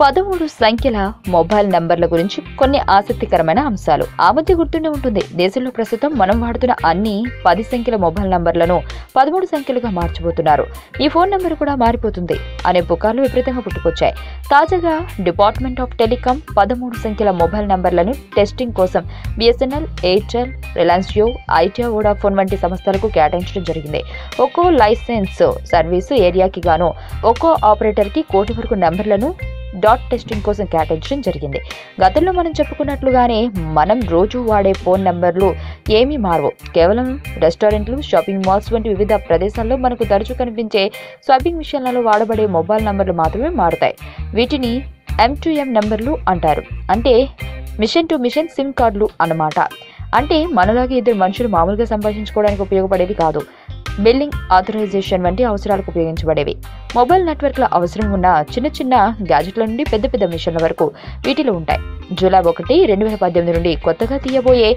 13 సంఖ్యల మొబైల్ నంబర్ల గురించి కొన్ని ఆసక్తికరమైన అంశాలు. ఆ మధ్య గుర్తుండే ఉంటుంది, దేశంలో ప్రస్తుతం మనం వాడుతున్న అన్ని 10 సంఖ్యల మొబైల్ నంబర్లను 13 సంఖ్యలుగా మార్చబోతున్నారు. ఈ ఫోన్ నెంబర్ కూడా మారిపోతుంది అనే పుకార్లు విపరీతంగా పుట్టుకొచ్చాయి. తాజాగా డిపార్ట్మెంట్ ఆఫ్ టెలికాం 13 సంఖ్యల మొబైల్ నంబర్లను టెస్టింగ్ కోసం బిఎస్ఎన్ఎల్, ఎయిర్టెల్, రిలయన్స్ జియో, ఐడియా, వోడాఫోన్ వంటి సంస్థలకు కేటాయించడం జరిగింది. ఒక్కో లైసెన్స్ సర్వీసు ఏరియాకి గాను ఒక్కో ఆపరేటర్ కి 1 కోటి వరకు నెంబర్లను డాట్ టెస్టింగ్ కోసం కేటాయించడం జరిగింది. గతంలో మనం చెప్పుకున్నట్లుగానే మనం రోజు వాడే ఫోన్ నెంబర్లు ఏమీ మారవు. కేవలం రెస్టారెంట్లు, షాపింగ్ మాల్స్ వంటి వివిధ ప్రదేశాల్లో మనకు తరచూ కనిపించే స్వైపింగ్ మిషన్లలో వాడబడే మొబైల్ నంబర్లు మాత్రమే మారుతాయి. వీటిని M2M నంబర్లు అంటారు. అంటే మిషన్ టు మిషన్ సిమ్ కార్డులు అన్నమాట. అంటే మనలాగే ఇద్దరు మనుషులు మామూలుగా సంభాషించుకోవడానికి ఉపయోగపడేవి కాదు, బిల్లింగ్, ఆథరైజేషన్ వంటి అవసరాలకు ఉపయోగించబడేవి. మొబైల్ నెట్వర్క్ల అవసరం ఉన్న చిన్న చిన్న గ్యాజెట్ల నుండి పెద్ద పెద్ద మిషన్ల వరకు వీటిలో ఉంటాయి. జూలై 1, 2018 నుండి కొత్తగా తీయబోయే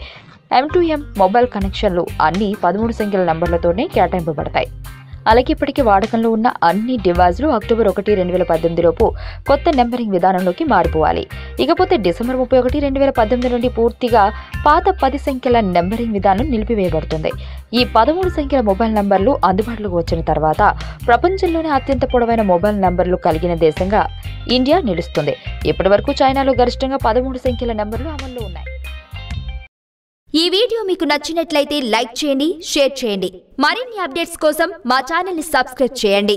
M2M మొబైల్ కనెక్షన్లు అన్ని 13 సంఖ్యల నంబర్లతోనే కేటాయింపబడతాయి. అలాగే ఇప్పటికీ వాడకంలో ఉన్న అన్ని డివైజ్లు అక్టోబర్ 1, 2018 లోపు కొత్త నెంబరింగ్ విధానంలోకి మారిపోవాలి. ఇకపోతే డిసెంబర్ 31, 2018 నుండి పూర్తిగా పాత 10 సంఖ్యల నెంబరింగ్ విధానం నిలిపివేయబడుతుంది. ఈ 13 సంఖ్యల మొబైల్ నంబర్లు అందుబాటులోకి వచ్చిన తర్వాత ప్రపంచంలోనే అత్యంత పొడవైన మొబైల్ నంబర్లు కలిగిన దేశంగా ఇండియా నిలుస్తుంది. ఇప్పటి వరకు చైనాలో గరిష్టంగా 13 సంఖ్యల నెంబర్లు అమల్లో ఉన్నాయి. ఈ వీడియో మీకు నచ్చినట్లయితే లైక్ చేయండి, షేర్ చేయండి. మరిన్ని అప్డేట్స్ కోసం మా ఛానల్ ని సబ్స్క్రైబ్ చేయండి.